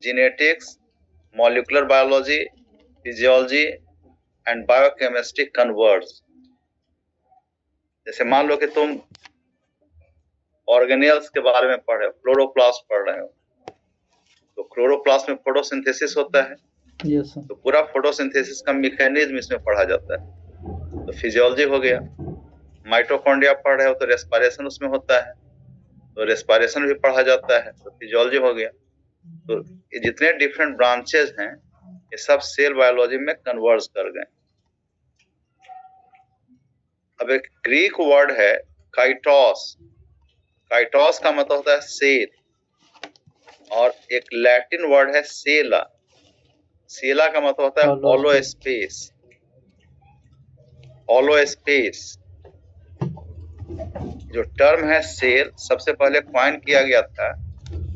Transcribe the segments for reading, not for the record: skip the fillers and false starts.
genetics, molecular biology, physiology and biochemistry converge। जैसे मान लो कि तुम ऑर्गेनेल्स के बारे में पढ़ रहे हो, क्लोरोप्लास्ट पढ़ रहे हो, तो क्लोरोप्लास्ट में फोटोसिंथेसिस होता है। yes, तो पूरा फोटोसिंथेसिस का मैकेनिज्म इसमें पढ़ा जाता है, तो फिजियोलॉजी हो गया। माइटोकॉन्ड्रिया पढ़ रहे हो तो रेस्पिरेशन उसमें होता है, तो रेस्पिरेशन भी पढ़ा जाता है, तो फिजियोलॉजी हो गया। तो ये जितने डिफरेंट ब्रांचेज हैं ये सब सेल बायोलॉजी में कन्वर्ज कर गए। अब एक ग्रीक वर्ड है काइटोस। काइटोस का मतलब होता है सेल, और एक लैटिन वर्ड है सेला। सेला का मतलब होता है होलो स्पेस। होलो स्पेस जो टर्म है सेल, सबसे पहले कॉइन किया गया था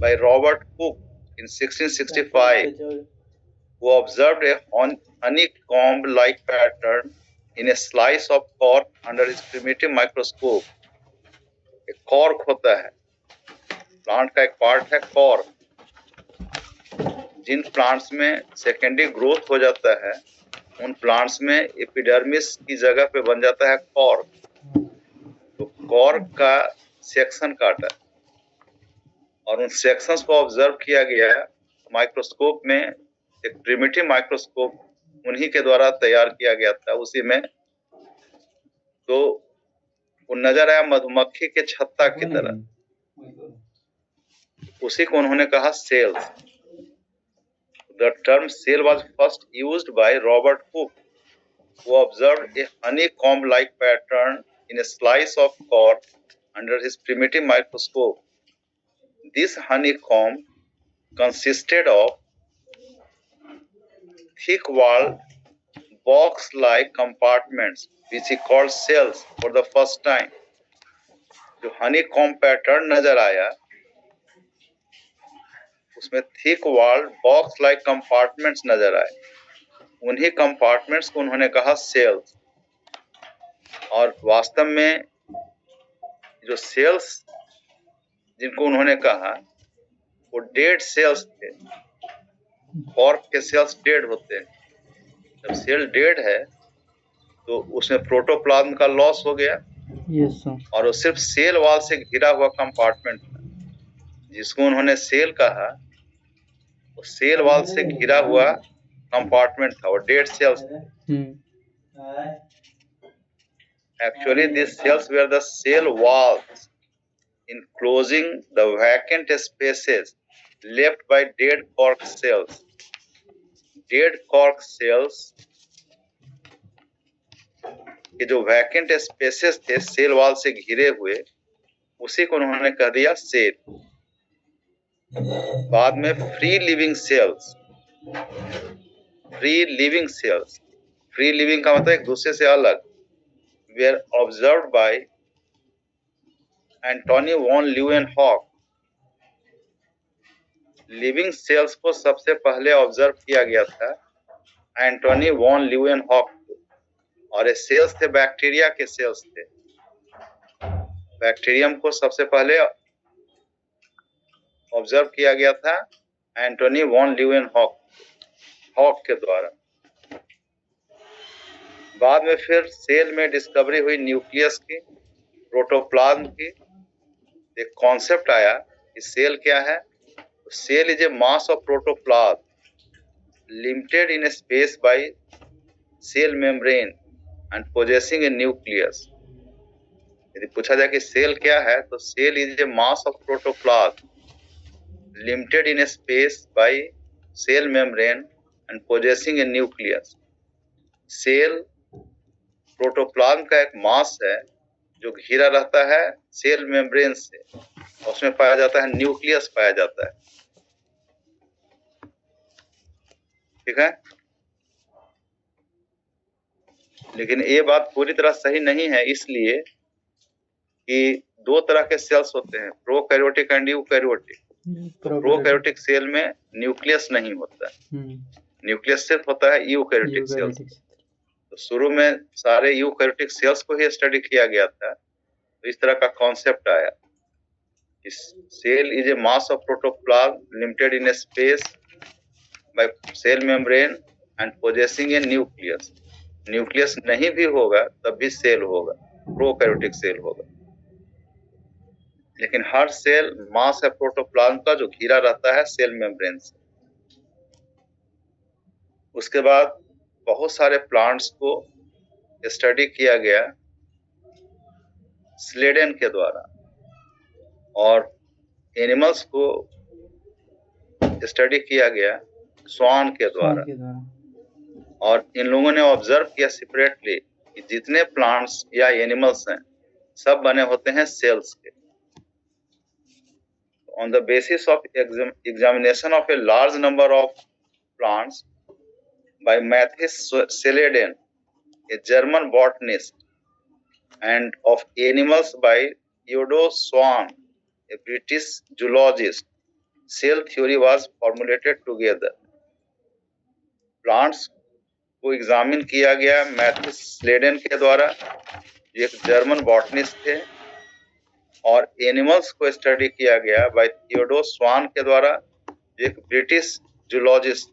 by Robert cook in 1665, who observed a honeycomb like pattern in a slice of cork under his primitive microscope। एक कॉर्क होता है, प्लांट का एक पार्ट है कॉर्क। जिन प्लांट्स में सेकेंडरी ग्रोथ हो जाता है उन प्लांट्स में एपिडर्मिस की जगह पे बन जाता है कॉर्क। तो कॉर्क का सेक्शन काटा और उन सेक्शंस को ऑब्जर्व किया गया माइक्रोस्कोप में। एक प्रिमिटिव माइक्रोस्कोप उन्हीं के द्वारा तैयार किया गया था उसी में। तो वो नजर आया मधुमक्खी के छत्ता की तरह, उसी को उन्होंने कहा sales. The term cell was first used by Robert Hooke, who observed a honeycomb-like pattern in a slice of cork under his primitive microscope. This honeycomb consisted of thick-walled, box-like compartments, which he called cells for the first time. जो honeycomb pattern नजर आया उसमें thick walled box like compartments नजर आए, उन्हीं compartments को उन्होंने कहा सेल्स। और वास्तव में जो सेल्स जिनको उन्होंने कहा वो डेड सेल्स थे। कॉर्क के सेल्स डेड होते हैं, जब सेल डेड है तो उसमें प्रोटोप्लाज्म का लॉस हो गया। yes, और वो सिर्फ सेल वॉल से घिरा हुआ कंपार्टमेंट था जिसको उन्होंने सेल कहा। वो सेल वॉल से घिरा हुआ कंपार्टमेंट था, वो डेड सेल्स थे। Actually, these cells were the cell walls enclosing the vacant spaces left by dead cork cells. Dead cork cells के जो वैकेंट स्पेसेस थे सेल वॉल से घिरे हुए, उसी को उन्होंने कह दिया सेल। बाद में free living cells, free living cells, free living का मतलब एक दूसरे से अलग, were observed by Antony von Leeuwenhoek. Living cells को सबसे पहले ऑब्जर्व किया गया था एंटोनी वॉन ल्यूवेनहॉक को, और ये सेल्स थे बैक्टीरिया के सेल्स थे। बैक्टीरियम को सबसे पहले ऑब्जर्व किया गया था एंटोनी वॉन ल्यूवेनहॉक के द्वारा। बाद में फिर सेल में डिस्कवरी हुई न्यूक्लियस की, प्रोटोप्लाज्म की। एक कॉन्सेप्ट आया कि सेल क्या है। Cell is a mass of protoplasm limited in space by cell membrane and possessing a nucleus. यदि पूछा जाए कि सेल क्या है तो cell is a mass of protoplasm limited in space by cell membrane and possessing a nucleus. Cell protoplasm का एक मास है जो घिरा रहता है सेल मेम्ब्रेन से, उसमें पाया जाता है न्यूक्लियस पाया जाता है। ठीक है, लेकिन ये बात पूरी तरह सही नहीं है, इसलिए कि दो तरह के सेल्स होते हैं, prokaryotic and eukaryotic. Prokaryotic cell में न्यूक्लियस नहीं होता है, न्यूक्लियस सिर्फ होता है यूकैरियोटिक सेल्स। तो शुरू में सारे यूकैरियोटिक सेल्स को ही स्टडी किया गया था, तो इस तरह का कॉन्सेप्ट आया। Cell is a mass of protoplasm limited in space by cell membrane and possessing a nucleus. Nucleus नहीं भी होगा तब भी सेल होगा, प्रोकैरियोटिक सेल होगा। लेकिन हर सेल मास है प्रोटोप्लाज्म का जो घिरा रहता है सेल मेम्ब्रेन से। उसके बाद बहुत सारे प्लांट्स को स्टडी किया गया स्लेडन के द्वारा और एनिमल्स को स्टडी किया गया स्वान के द्वारा। और इन लोगों ने ऑब्जर्व किया सेपरेटली कि जितने प्लांट्स या एनिमल्स हैं सब बने होते हैं सेल्स के। On the basis of examination of a large number of plants by Matthias Schleiden, a German botanist, and of animals by Theodor Swan, a British zoologist, cell theory was formulated together. Plants को examine किया गया Mathis Schleiden के द्वारा, जो एक German botanist थे, और animals को स्टडी किया गया बाय थियोडोर स्वान के द्वारा, जो एक ब्रिटिश जूलॉजिस्ट।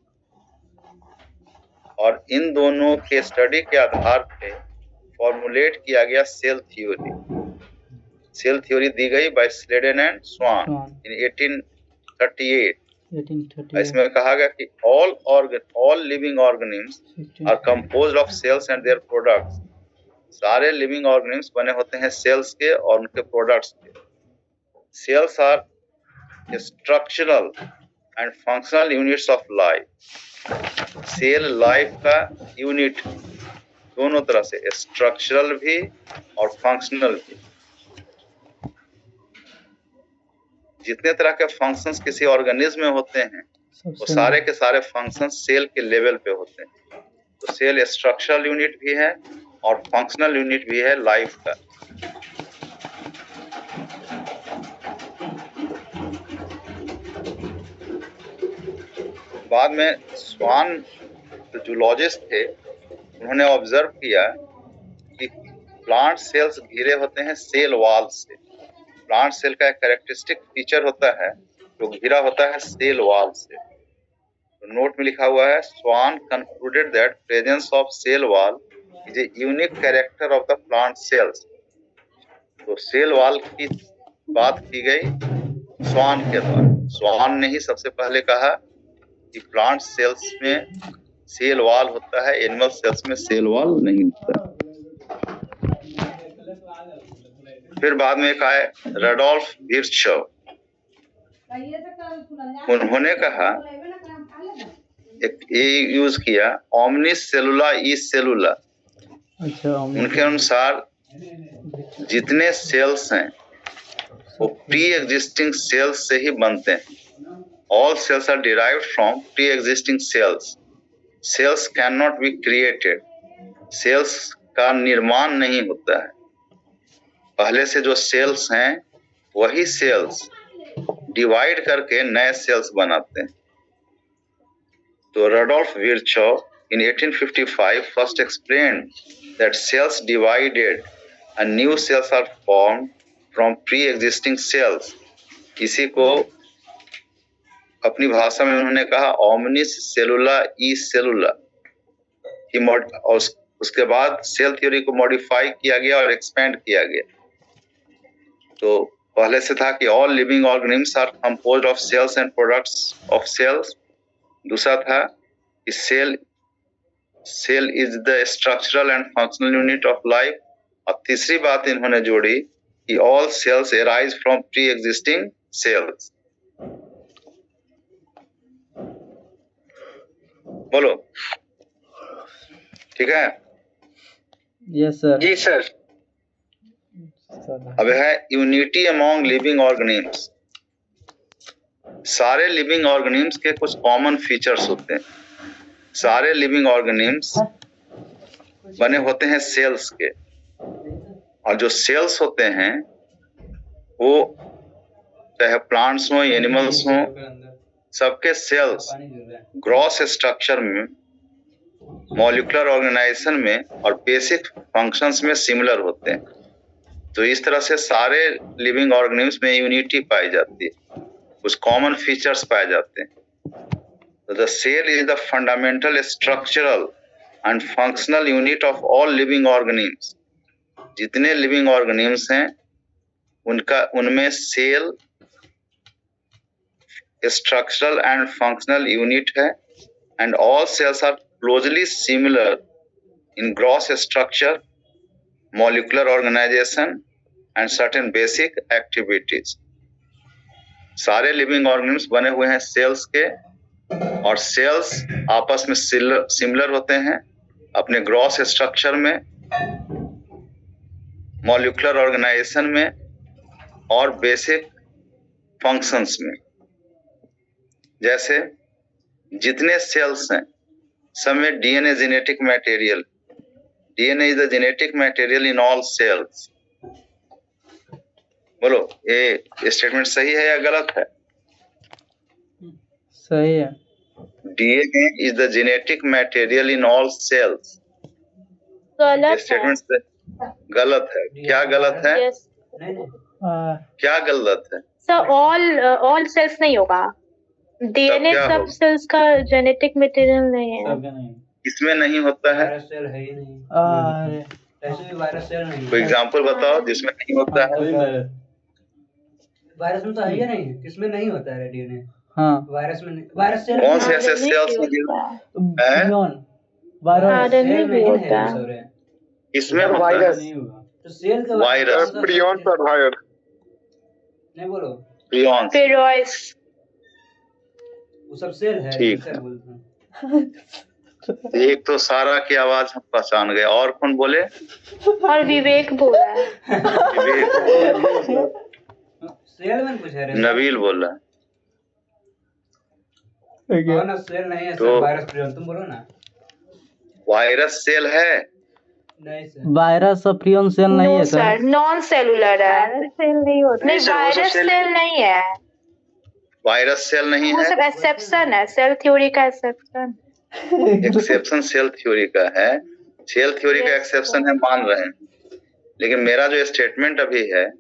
और इन दोनों के स्टडी के आधार पे फॉर्मुलेट किया गया सेल थ्योरी। सेल थ्योरी दी गई by Schleiden and Schwann in 1838। इसमें कहा गया कि all living organisms are composed of cells and their products. सारे लिविंग ऑर्गेनिम्स बने होते हैं सेल्स के और उनके प्रोडक्ट्स के। Cells are structural and functional units of life. Cell life का यूनिट दोनों तरह से, स्ट्रक्चरल भी और फंक्शनल भी। जितने तरह के फंक्शंस किसी ऑर्गेनिज्म में होते हैं वो सारे के सारे फंक्शंस सेल के लेवल पे होते हैं। तो सेल स्ट्रक्चरल यूनिट भी है और फंक्शनल यूनिट भी है लाइफ का। बाद में स्वान जो जूलॉजिस्ट थे उन्होंने ऑब्जर्व किया कि प्लांट सेल्स घिरे होते हैं सेल वॉल से। प्लांट सेल का एक कैरेक्टरिस्टिक फीचर होता है जो घिरा होता है सेल वॉल से। तो नोट में लिखा हुआ है, Schwann concluded that presence of cell wall is a unique character of the plant cells. तो सेल वॉल की बात की गई स्वान के द्वारा। स्वान ने ही सबसे पहले कहा कि प्लांट सेल्स में सेल वॉल होता है, एनिमल सेल्स में सेल वॉल नहीं होता। फिर बाद में एक आए रडोल्फ विर्चोव। उन्होंने कहा, एक यूज किया ओमनिस सेलुला इस सेलुला। उनके अनुसार जितने सेल्स हैं वो प्री एग्जिस्टिंग सेल्स से ही बनते हैं। All cells are derived from pre existing cells. Cells can not be created. Cells का निर्माण नहीं होता है। पहले से जो सेल्स हैं वही सेल्स डिवाइड करके नए सेल्स बनाते हैं। तो Rudolf विर्चोव in 1855 first explained that cells divided and new cells are formed from pre-existing cells. इसी को अपनी भाषा में उन्होंने कहा ओमनिस सेलुला ई सेलुला। और उसके बाद सेल थ्योरी को मॉडिफाई किया गया और एक्सपेंड किया गया। तो पहले से था कि all living organisms are composed of cells and products of cells. दूसरा था कि cell is the structural and functional unit of life. और तीसरी बात इन्होंने जोड़ी कि all cells arise from pre existing cells. बोलो, ठीक है? Yes sir. जी सर। अब है यूनिटी अमॉन्ग लिविंग ऑर्गेनिम्स। सारे लिविंग ऑर्गेनिम्स के कुछ कॉमन फीचर्स होते हैं। सारे लिविंग ऑर्गेनिम्स बने होते हैं सेल्स के, और जो सेल्स होते हैं वो चाहे प्लांट्स हो एनिमल्स हो, सबके सेल्स ग्रॉस स्ट्रक्चर में, मॉलिक्यूलर ऑर्गेनाइजेशन में और बेसिक फंक्शंस में सिमिलर होते हैं। तो इस तरह से सारे लिविंग ऑर्गेनिम्स में यूनिटी पाई जाती है, कुछ कॉमन फीचर्स पाए जाते हैं। The cell is the fundamental structural and functional unit of all living organisms. जितने लिविंग ऑर्गेनिम्स हैं उनमें cell structural and functional unit है, and all cells are closely similar in gross structure, molecular organization and certain basic activities. सारे living organisms बने हुए हैं cells के, और सेल्स आपस में सिमिलर होते हैं अपने ग्रॉस स्ट्रक्चर में, मॉलिक्यूलर ऑर्गेनाइजेशन में और बेसिक फंक्शंस में। जैसे जितने सेल्स हैं सब में DNA genetic material, DNA is the genetic material in all cells. बोलो ये स्टेटमेंट सही है या गलत है? सही है। DNA is the genetic material in all cells. गलत स्टेटमेंट गलत है। क्या गलत है? Yes. क्या गलत है? सर ऑल सेल्स नहीं होगा, डीएनए क्या सब होगा? सेल्स का जेनेटिक मटेरियल नहीं है। इसमें नहीं होता है। वायरस सेल है ही नहीं, अरे ऐसे भी वायरस सेल नहीं कोई है। एग्जांपल बताओ जिसमें नहीं होता है। वायरस में तो है ही नहीं, किसमें नहीं होता है डीएनए? हाँ, वायरस में नहीं, वायरस सेल कौन से ऐसे सेल्स में बियॉन वायरस सेल नहीं नहीं होता। है सर, इसमें वायरस नहीं होगा तो सेल का वायरस, प्रियॉन सर हायर नहीं बोलो, प्रियॉन्स। फेरॉइस वो सब सेल है। ठीक सर है। बोलते हैं एक तो सारा की आवाज हम पहचान गए, और कौन बोले? और विवेक बोला है। विवेक, सेल में कुछ है रे? नबील बोल रहा है। कौन सेल नहीं है सर? तो- वायरस प्रियन तुम बोलो ना। वायरस सेल है। नहीं सर, वायरस और प्रियन सेल नहीं नो है सर। सर, नॉन सेलुलर है। सेल नहीं होता। नहीं, वायरस सेल नहीं है, वायरस सेल नहीं वो है। सब एक्सेप्शन है, सेल थ्योरी का एक्सेप्शन। एक्सेप्शन सेल थ्योरी का है। सेल थ्योरी का Yes, एक्सेप्शन है, मान रहे हैं। लेकिन मेरा जो स्टेटमेंट अभी है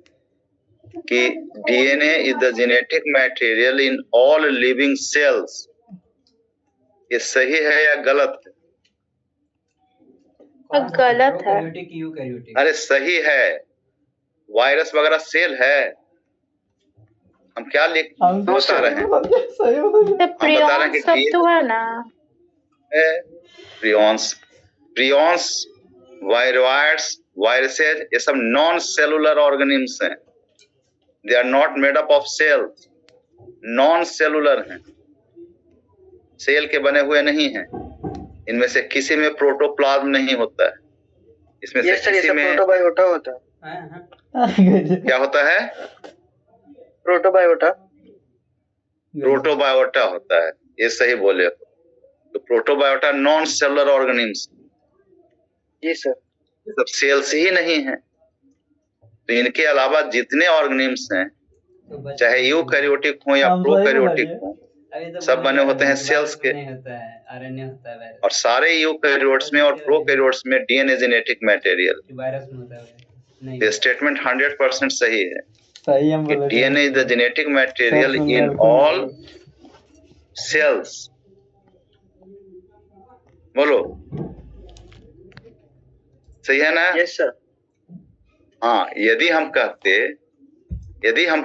कि DNA is the genetic material in all living cells, ये सही है या गलत है? गलत है। Prokaryotic, eukaryotic. अरे सही है। वायरस वगैरह सेल है। हम क्या बता रहे हैं? सही बता तो प्रियॉन कि सब तो है ना। प्रियॉन्स, प्रियॉन्स, वायरस, वायरसेज, ये सब नॉन सेलुलर ऑर्गेनिम्स हैं। They are not made up of cells, non cellular हैं, सेल के बने हुए नहीं हैं। इनमें से किसी में प्रोटोप्लाज्म नहीं होता है। इसमें से किसी में प्रोटोबायोटा होता है। हाँ, हाँ। क्या होता है? प्रोटोबायोटा प्रोटोबायोटा होता है। ये सही बोले हो। तो प्रोटोबायोटा नॉन सेलुलर ऑर्गेनिम्स, जी सर। ये सब सेल्स ही नहीं है। तो इनके अलावा जितने ऑर्गेनिम्स हैं, तो बच- चाहे यूकैरियोटिक हो या हम सही प्रोकैरियोटिक बोलिए। हो, अभी तो सब बोल बने रहे होते हैं वायरस सेल्स में के। नहीं होता है, आरएनए होता है वायरस। और सारे यूकैरियोट्स में और प्रोकैरियोट्स में डीएनए जेनेटिक मटेरियल। कि वायरस में होता है नहीं। ये स्टेटमेंट 100% सही है सही हम कि बोले। DNA is the genetic material सब इन सुन ऑल सेल्स। बोलो सही है ना? Yes sir. हाँ, यदि हम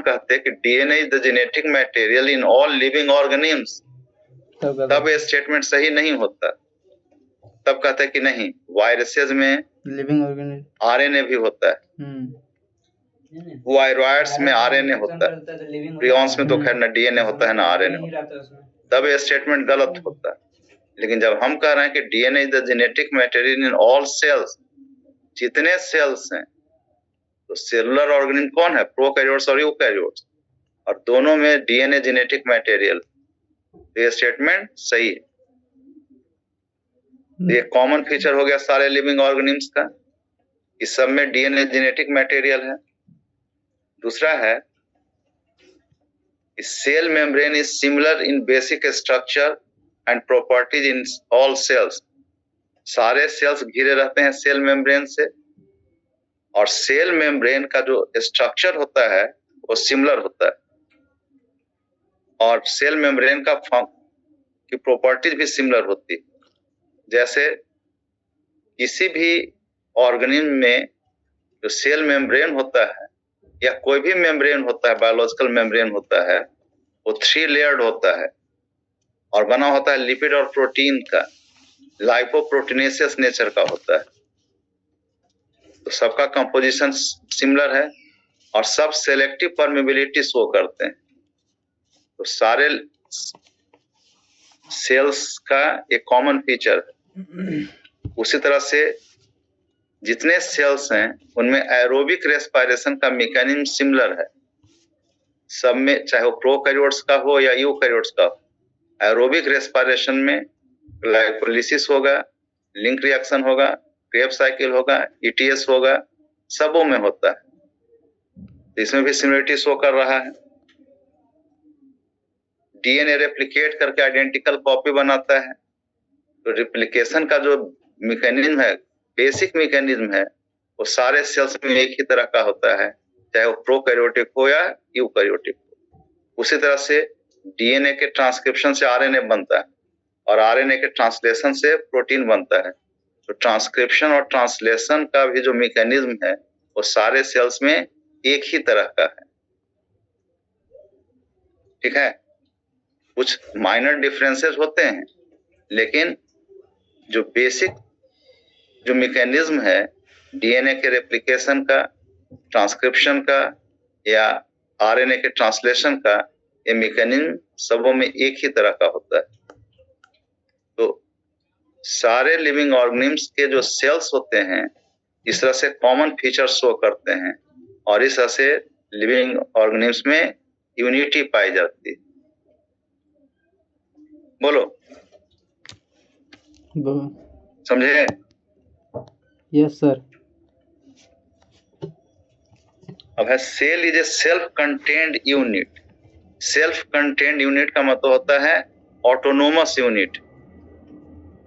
कहते कि DNA is the genetic material in all living organisms, तब ये स्टेटमेंट सही नहीं होता। तब कहते कि नहीं, वायरसेज में लिविंग ऑर्गेनिज्म। आरएनए भी होता है, नहीं, वायरस में आरएनए होता है, प्रियॉन्स में तो खैर न डीएनए होता है ना आरएनए होता है। तब ये स्टेटमेंट गलत होता है। लेकिन जब हम कह रहे हैं कि DNA is the genetic material in all cells, जितने सेल्स हैं, तो सेलुलर ऑर्गेनिज्म कौन है? प्रोकैरियोट्स और यूकैरियोट्स, और दोनों में डीएनए जेनेटिक मटेरियल। ये स्टेटमेंट सही है। ये कॉमन फीचर हो गया सारे लिविंग ऑर्गेनिम्स का, इस सब में डीएनए जेनेटिक मटेरियल है। दूसरा है, cell membrane is similar in basic structure and properties in all cells. सारे सेल्स घिरे रहते हैं सेल मेम्ब्रेन से, और सेल मेम्ब्रेन का जो स्ट्रक्चर होता है वो सिमिलर होता है। और सेल मेम्ब्रेन का की प्रॉपर्टीज भी सिमिलर होती है। जैसे किसी भी ऑर्गेनिज्म में जो सेल मेम्ब्रेन होता है या कोई भी मेम्ब्रेन होता है, बायोलॉजिकल मेम्ब्रेन होता है, वो 3 लेयर्ड होता है और बना होता है लिपिड और प्रोटीन का, लाइपोप्रोटीनेसियस नेचर का होता है। तो सबका कंपोजिशन सिमिलर है और सब सेलेक्टिव परमेबिलिटी शो करते हैं। तो सारे सेल्स का एक कॉमन फीचर है। उसी तरह से जितने सेल्स हैं उनमें एरोबिक रेस्पिरेशन का मैकेनिज्म सिमिलर है सब में, चाहे वो प्रोकैरियोट्स का हो या यूकैरियोट्स का हो। एरोबिक रेस्पिरेशन में ग्लाइकोलिसिस होगा, लिंक रिएक्शन होगा, क्रेब्स साइकिल होगा, ईटीएस होगा, सबों में होता है। इसमें भी सिमिलरिटी शो कर रहा है। डीएनए रेप्लिकेट करके आइडेंटिकल कॉपी बनाता है। तो रेप्लिकेशन का जो मैकेनिज्म है, बेसिक मैकेनिज्म है, वो सारे सेल्स में एक ही तरह का होता है, चाहे वो प्रोकैरियोटिक हो या यूकैरियोटिक हो। उसी तरह से डीएनए के ट्रांसक्रिप्शन से आरएनए बनता है और आरएनए के ट्रांसलेशन से प्रोटीन बनता है। तो ट्रांसक्रिप्शन और ट्रांसलेशन का भी जो मैकेनिज्म है वो सारे सेल्स में एक ही तरह का है। ठीक है, कुछ माइनर डिफरेंसेस होते हैं, लेकिन जो बेसिक जो मैकेनिज्म है डीएनए के रेप्लिकेशन का, ट्रांसक्रिप्शन का या आरएनए के ट्रांसलेशन का, ये मैकेनिज्म सबों में एक ही तरह का होता है। तो सारे लिविंग ऑर्गेनिम्स के जो सेल्स होते हैं इस तरह से कॉमन फीचर शो करते हैं और इस तरह से लिविंग ऑर्गेनिम्स में यूनिटी पाई जाती है। बोलो, समझे? Yes sir. अब है cell is a self contained unit. Self contained unit का मतलब होता है ऑटोनोमस यूनिट,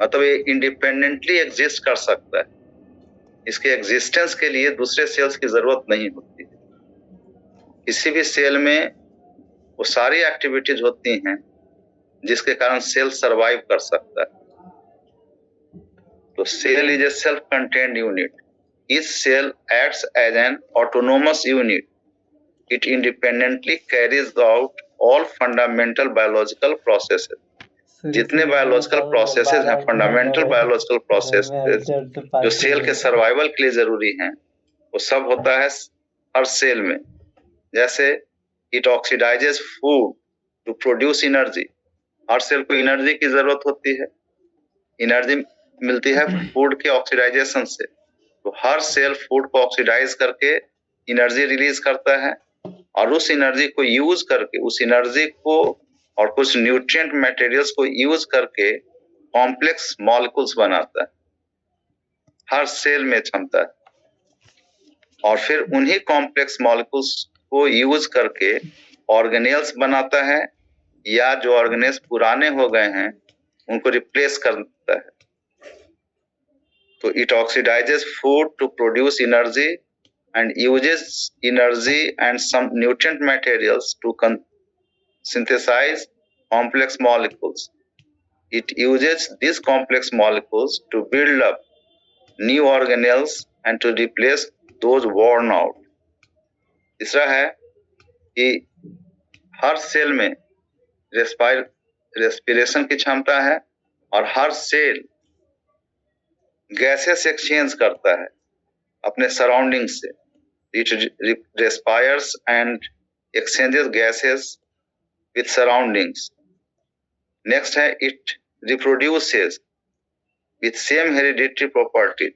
मतलब ये इंडिपेंडेंटली एग्जिस्ट कर सकता है। इसके एग्जिस्टेंस के लिए दूसरे सेल्स की जरूरत नहीं होती। किसी भी सेल में वो सारी एक्टिविटीज होती हैं जिसके कारण सेल सरवाइव कर सकता है। तो cell is a self contained unit. Each cell acts as an autonomous unit. It independently carries out all fundamental biological processes. जितने बायोलॉजिकल प्रोसेसेस हैं, फंडामेंटल बायोलॉजिकल प्रोसेसेस जो सेल के सर्वाइवल के लिए जरूरी हैं, वो सब होता है हर सेल में। जैसे it oxidizes food to produce energy. हर सेल को एनर्जी की जरूरत होती है, एनर्जी मिलती है फूड के ऑक्सीडाइजेशन से। तो हर सेल फूड को ऑक्सीडाइज करके एनर्जी रिलीज करता है और उस एनर्जी को यूज करके, उस एनर्जी को और कुछ न्यूट्रिएंट मटेरियल्स को यूज करके कॉम्प्लेक्स मॉलिक्यूल्स बनाता है। हर सेल में क्षमता है और फिर उन्हीं कॉम्प्लेक्स मॉलिक्यूल्स को यूज करके ऑर्गेनेल्स बनाता है या जो ऑर्गेनेल्स पुराने हो गए हैं उनको रिप्लेस करता है। तो it oxidizes food to produce energy and uses energy and some nutrient materials to synthesize complex molecules. It uses these complex molecules to build up new organelles and to replace those worn out. तीसरा है कि हर cell में respiration की क्षमता है और हर cell gases exchange करता है अपने सराउंडिंग से। It respires and exchanges gases with surroundings. Next है it reproduces with same hereditary property.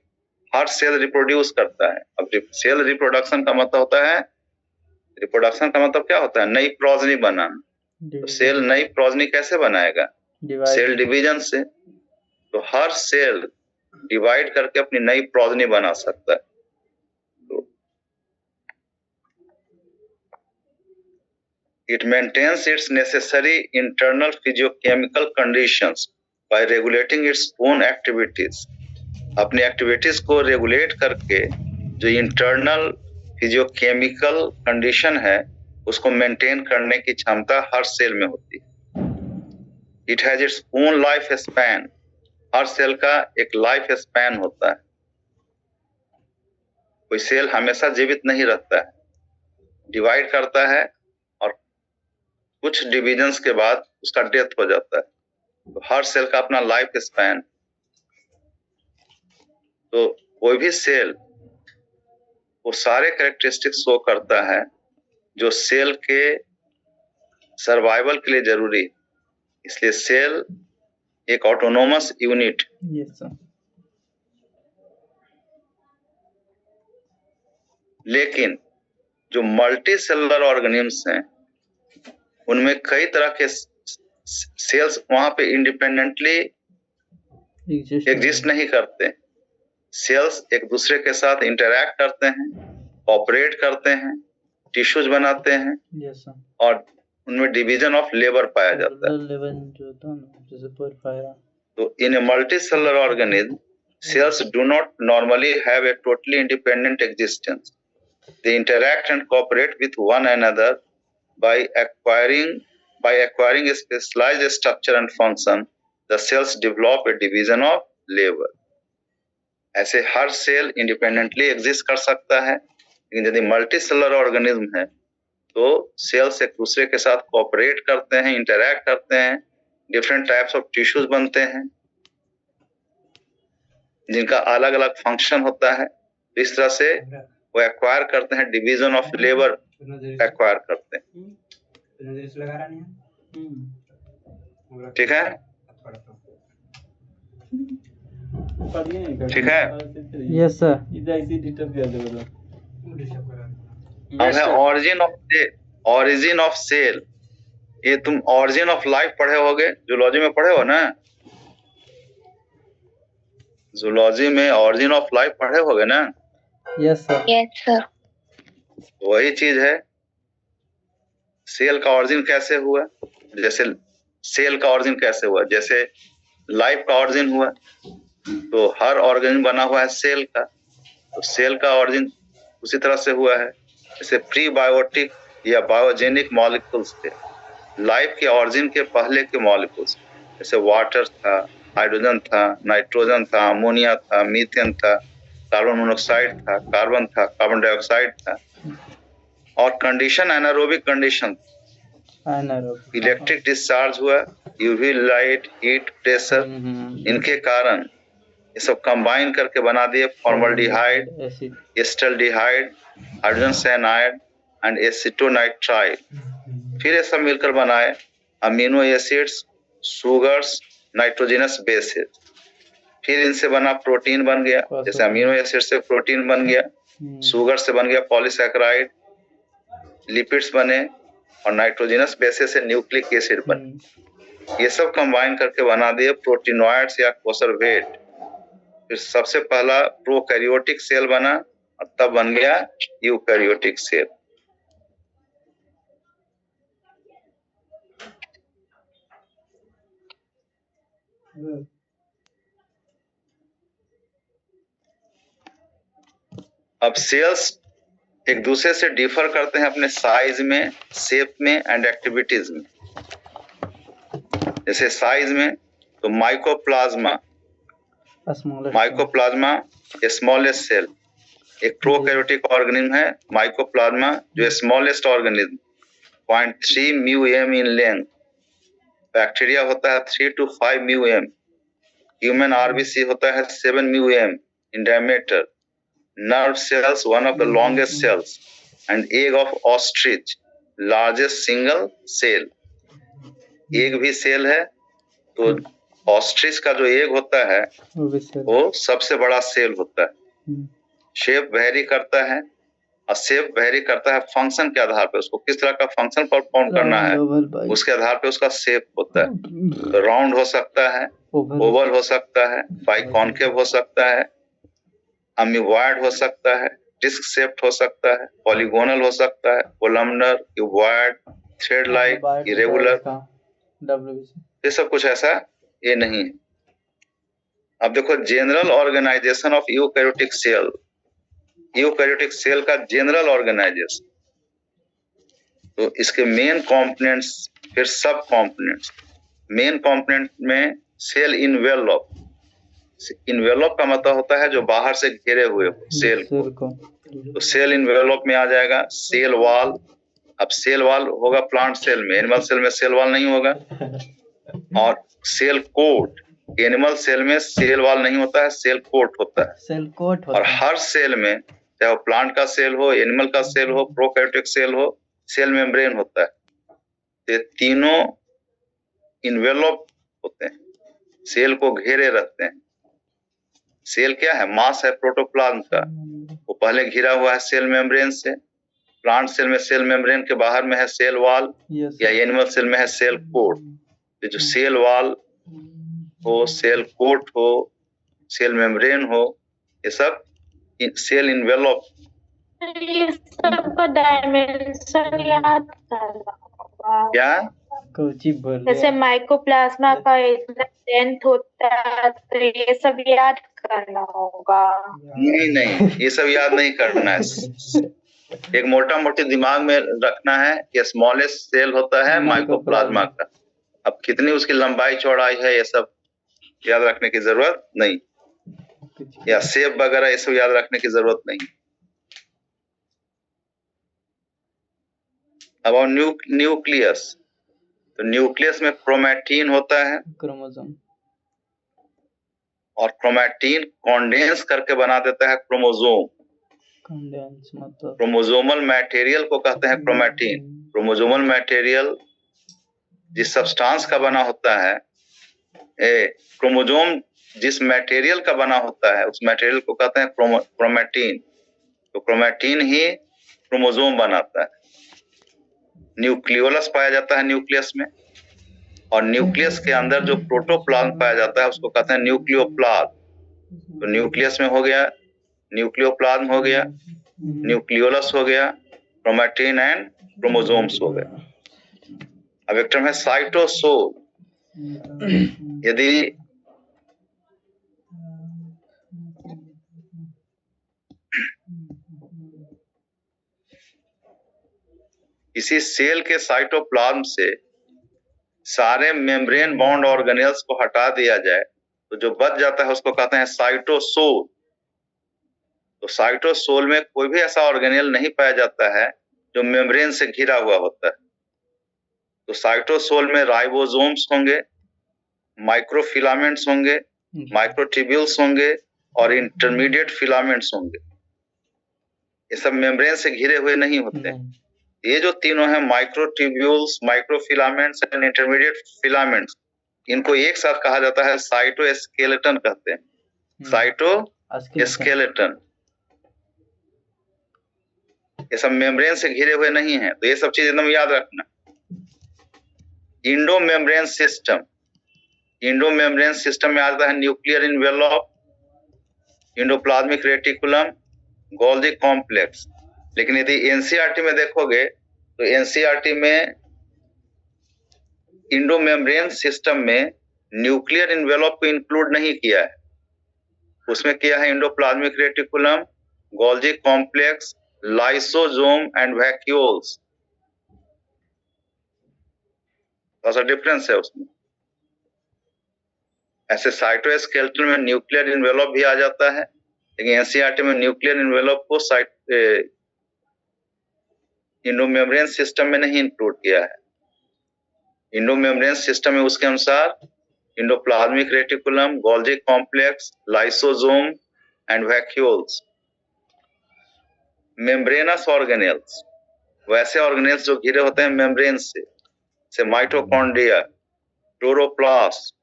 हर सेल रिप्रोड्यूस करता है। अब सेल रिप्रोडक्शन का मतलब होता है, रिप्रोडक्शन का मतलब क्या होता है? नई प्रोजनी बनाना। तो सेल नई प्रोजनी कैसे बनाएगा? सेल डिवीजन से। तो हर सेल डिवाइड करके अपनी नई प्रोजनी बना सकता है। तो it maintains its necessary internal physiochemical conditions by regulating its own activities. अपनी एक्टिविटीज को रेगुलेट करके जो इंटरनल फिजियोकेमिकल कंडीशन है उसको मेंटेन करने की क्षमता हर सेल में होती है। It has its own life span. हर सेल का एक लाइफ स्पैन होता है। कोई सेल हमेशा जीवित नहीं रहता है, डिवाइड करता है और कुछ डिविजन्स के बाद उसका डेथ हो जाता है। तो हर सेल का अपना लाइफ स्पैन। तो कोई भी सेल वो सारे कैरेक्टरिस्टिक्स शो करता है जो सेल के सर्वाइवल के लिए जरूरी है। इसलिए सेल एक ऑटोनोमस यूनिट। Yes sir. लेकिन जो मल्टी सेलुलर ऑर्गेनिम्स हैं उनमें कई तरह के सेल्स वहां पे इंडिपेंडेंटली एग्जिस्ट नहीं करते। सेल्स एक दूसरे के साथ इंटरैक्ट करते हैं, ऑपरेट करते हैं, टिश्यूज बनाते हैं यस सर। और उनमें डिवीजन ऑफ लेबर पाया जाता है। लेवल जो होता है ना, जैसे प्योरीफायर। तो in a multicellular organism cells do not normally have a totally independent existence. They interact and cooperate with one another by acquiring a specialized structure and function. The cells develop a division of labor. ऐसे हर cell independently exist कर सकता है, लेकिन यदि multi cellular organism है तो sales एक दूसरे के साथ कोऑपरेट करते हैं, इंटरैक्ट करते हैं, डिफरेंट टाइप्स ऑफ टिश्यूज बनते हैं जिनका अलग अलग फंक्शन होता है। इस तरह से वो एक्वायर करते हैं, डिवीजन ऑफ लेबर एक्वायर करते हैं। ठीक है, ठीक है। Yes sir. अब है ऑरिजिन ऑफ सेल। ये तुम ऑरिजिन ऑफ लाइफ पढ़े होगे, जूलॉजी में पढ़े हो ना? जूलॉजी में ऑरिजिन ऑफ लाइफ पढ़े होगे ना? Yes sir. Yes sir. वही चीज है। सेल का ऑरिजिन कैसे हुआ? जैसे सेल का ऑरिजिन कैसे हुआ, जैसे लाइफ का ऑरिजिन हुआ, तो हर ऑर्गेनिज्म बना हुआ है सेल का, तो सेल का ऑरिजिन उसी तरह से हुआ है। जैसे प्रीबायोटिक या बायोजेनिक मॉलिक्यूल्स थे, लाइफ के ऑरिजिन के पहले के मॉलिक्यूल्स, जैसे वाटर था, हाइड्रोजन था, नाइट्रोजन था, अमोनिया था, मीथेन था, कार्बन मोनोऑक्साइड था, कार्बन था, कार्बन डाइऑक्साइड था। और condition anaerobic condition, electric discharge हुआ, यूवी लाइट, हीट, प्रेशर, इनके कारण ये सब कंबाइन करके बना दिए formaldehyde, acetaldehyde, hydrogen cyanide and acetonitrile. फिर ये सब मिलकर बनाए amino acids, sugars, nitrogenous bases. फिर इनसे बना प्रोटीन बन गया, जैसे अमीनो एसिड से प्रोटीन बन गया, सुगर से बन गया पॉलीसैकेराइड, लिपिड्स बने और नाइट्रोजनस बेसेस से न्यूक्लिक एसिड बने। ये सब कंबाइन करके बना दिए प्रोटीनोइड्स या कोसर्वेट। फिर सबसे पहला प्रोकैरियोटिक सेल बना और तब बन गया यूकैरियोटिक सेल। अब सेल्स एक दूसरे से डिफर करते हैं अपने साइज में, शेप में एंड एक्टिविटीज में। जैसे साइज में तो माइकोप्लाज्मा स्मॉलेस्ट सेल, एक प्रोकैरियोटिक ऑर्गेनिज्म है माइकोप्लाज्मा, जो smallest organism 0.3 μm in length. Bacteria होता है 3 to 5 μm। ह्यूमन आरबीसी होता है 7 μm in diameter. Nerve cells, one of the longest cells, and egg of ostrich, largest single cell. Egg भी cell है, तो ostrich का जो एग होता है वो सबसे बड़ा सेल होता है। शेप वेरी करता है और शेप वेरी करता है फंक्शन के आधार पे, उसको किस तरह का फंक्शन परफॉर्म करना है उसके आधार पे उसका शेप होता है। राउंड हो सकता है, ओवल हो सकता है, बाइकॉन्केव हो सकता है, अमीबॉयड हो सकता है, डिस्क शेप्ड हो सकता है, पॉलीगोनल हो सकता है, columnar, cuboid, thread like, irregular. ये सब कुछ ऐसा ये नहीं है। अब देखो general organization of eukaryotic cell, eukaryotic cell का जनरल ऑर्गेनाइजेशन। तो इसके मेन कंपोनेंट्स, फिर सब कंपोनेंट्स। मेन कंपोनेंट में सेल इन्वेलप। इन्वेलप का मतलब होता है जो बाहर से घेरे हुए हो सेल को, सेल को। तो सेल इन्वेलप में आ जाएगा सेल वॉल। अब सेल वॉल होगा प्लांट सेल में, एनिमल सेल में सेल वॉल नहीं होगा। और सेल कोट, एनिमल सेल में सेल वॉल नहीं होता है, सेल कोट होता है। सेल कोट और होता है। हर सेल में, चाहे वो प्लांट का सेल हो, एनिमल का सेल हो, प्रोकैरियोटिक सेल हो, सेल मेम्ब्रेन होता है। ये तीनों इन्वेलप होते हैं, सेल को घेरे रहते हैं। सेल क्या है? मास है प्रोटोप्लाज्म का, वो पहले घिरा हुआ है सेल मेम्ब्रेन से। प्लांट सेल में सेल मेम्ब्रेन के बाहर में है सेल वॉल, या एनिमल सेल में है सेल कोट। तो जो सेल वॉल हो, सेल कोट हो, सेल मेम्ब्रेन हो, ये सब सेल इन्वेलप। ये सबका डायमेंशन याद करना होगा। क्या? कोची बोल जैसे माइकोप्लाज्मा का इतना लेंथ होता है, तो ये सब याद करना होगा। नहीं, ये सब याद नहीं करना है। एक मोटा मोटी दिमाग में रखना है कि स्मॉलेस्ट सेल होता है माइकोप्लाज्मा का। अब कितनी उसकी लंबाई चौड़ाई है ये सब याद रखने की जरूरत नहीं, या शेप वगैरह ये सब याद रखने की जरूरत नहीं। अब न्यूक्लियस, तो न्यूक्लियस में क्रोमैटिन होता है, क्रोमोसोम। और क्रोमैटिन कॉन्डेंस करके बना देता है क्रोमोसोम। कंडेंस मतलब क्रोमोसोमल मटेरियल को कहते हैं क्रोमैटिन। क्रोमोसोमल मटेरियल जिस सब्सटेंस का बना होता है, क्रोमोसोम जिस मटेरियल का बना होता है उस मटेरियल को कहते हैं क्रोमैटिन। तो क्रोमैटिन ही क्रोमोसोम बनाता है। न्यूक्लियोलस पाया जाता है न्यूक्लियस में, और न्यूक्लियस के अंदर जो प्रोटोप्लाज्म पाया जाता है उसको कहते हैं न्यूक्लियोप्लाज्म। तो न्यूक्लियस में हो गया न्यूक्लियोप्लाज्म, हो गया न्यूक्लियोलस, हो गया क्रोमैटिन एंड क्रोमोसोम्स हो गए। अब एक टर्म है साइटोसोल। यदि किसी सेल के साइटोप्लाज्म से सारे मेम्ब्रेन बाउंड ऑर्गेनेल्स को हटा दिया जाए तो जो बच जाता है उसको कहते हैं साइटोसोल। तो साइटोसोल में कोई भी ऐसा ऑर्गेनेल नहीं पाया जाता है जो मेम्ब्रेन से घिरा हुआ होता है। तो साइटोसोल में राइबोसोम्स होंगे, माइक्रोफिलामेंट्स होंगे, माइक्रोट्यूब्यूल्स होंगे और इंटरमीडिएट फिलामेंट्स होंगे। ये सब मेम्ब्रेन से घिरे हुए नहीं होते। ये जो तीनों हैं, microtubules, microfilaments and intermediate filaments, इनको एक साथ कहा जाता है साइटोस्केलेटन कहते हैं। साइटोस्केलेटन। ये सब मेम्ब्रेन से घिरे हुए नहीं है, तो ये सब चीज एकदम याद रखना। Indo membrane system, Indo membrane system में आता है nuclear envelope, endoplasmic reticulum, Golgi complex. लेकिन यदि एनसीईआरटी में देखोगे तो एनसीईआरटी में इंडो मेम्ब्रेन सिस्टम में न्यूक्लियर इन्वेलप को इंक्लूड नहीं किया है। उसमें किया है endoplasmic reticulum, Golgi complex, lysosome and vacuoles. थोड़ा सा डिफरेंस है उसमें। ऐसे साइटोस्केलेटन में न्यूक्लियर इन्वेलप भी आ जाता है, लेकिन एनसीईआरटी में न्यूक्लियर इन्वेलप को इंडो मेम्ब्रेन सिस्टम में नहीं इंक्लूड किया है। इंडो मेम्ब्रेन सिस्टम में उसके अनुसार endoplasmic reticulum, Golgi complex, lysosome and vacuoles. Membranes organelles, वैसे ऑर्गेनेल्स जो घिरे होते हैं मेम्ब्रेन से माइटोकॉन्ड्रिया, क्लोरोप्लास्ट,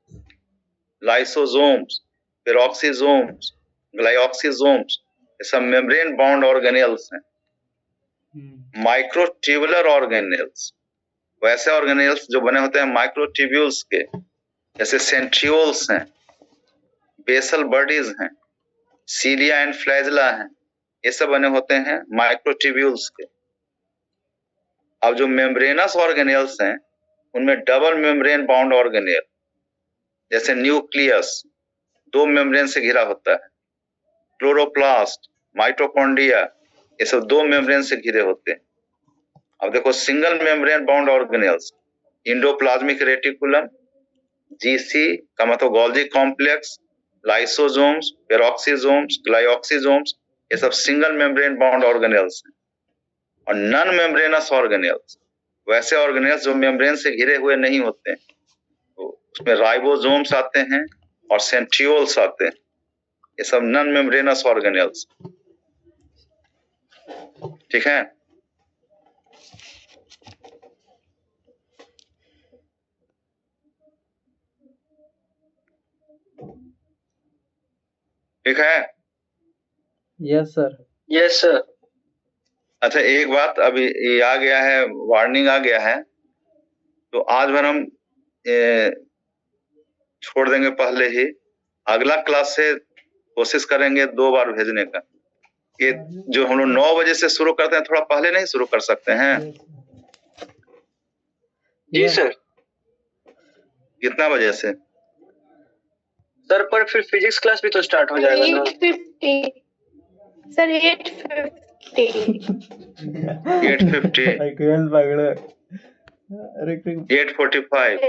लाइसोसोम्स, पेरोक्सीसोम्स, ग्लाइऑक्सीसोम्स, ये सब मेम्ब्रेन बाउंड ऑर्गेनेल्स हैं। माइक्रोट्यूबुलर ऑर्गेनेल्स, वैसे ऑर्गेनेल्स जो बने होते हैं माइक्रोट्यूब्यूल्स के, जैसे सेंट्रियोल्स हैं, बेसल बॉडीज हैं, सीलिया एंड फ्लैजिला हैं, ये सब बने होते हैं माइक्रोट्यूब्यूल्स के। अब जो मेम्ब्रेनस ऑर्गेनेल्स हैं उनमें डबल मेम्ब्रेन बाउंड ऑर्गेनेल, जैसे न्यूक्लियस 2 मेम्ब्रेन से घिरा होता है, क्लोरोप्लास्ट, माइटोकॉन्ड्रिया, ये सब 2 मेम्ब्रेन से घिरे होते हैं। अब देखो single membrane bound organelles, endoplasmic reticulum, GC का मतलब गोल्जी कॉम्प्लेक्स, लाइसोसोम्स, पेरोक्सीसोम्स, ग्लाइऑक्सीसोम्स, ये सब सिंगल मेम्ब्रेन बाउंड ऑर्गेनेल्स हैं। और नॉन मेम्ब्रेनस ऑर्गेनेल्स वैसे ऑर्गेनेल्स जो मेम्ब्रेन से घिरे हुए नहीं होते हैं, तो उसमें राइबोसोम्स आते हैं और सेंट्रियोल्स आते हैं। ये सब नॉन मेम्ब्रेनस ऑर्गेनेल्स, ठीक है। ठीक है। Yes sir. Yes sir. अच्छा एक बात, अभी ये आ गया है, वार्निंग आ गया है, तो आज भर हम छोड़ देंगे पहले ही। अगला क्लास से कोशिश करेंगे 2 बार भेजने का। ये जो हम लोग 9 बजे से शुरू करते हैं, थोड़ा पहले नहीं शुरू कर सकते हैं? जी सर। कितना बजे से? सर पर फिर फिजिक्स क्लास भी तो स्टार्ट हो जाएगा ना। 8:50 सर, 8:50 8:50 ऐकूयाच बागडं. अरे 8:45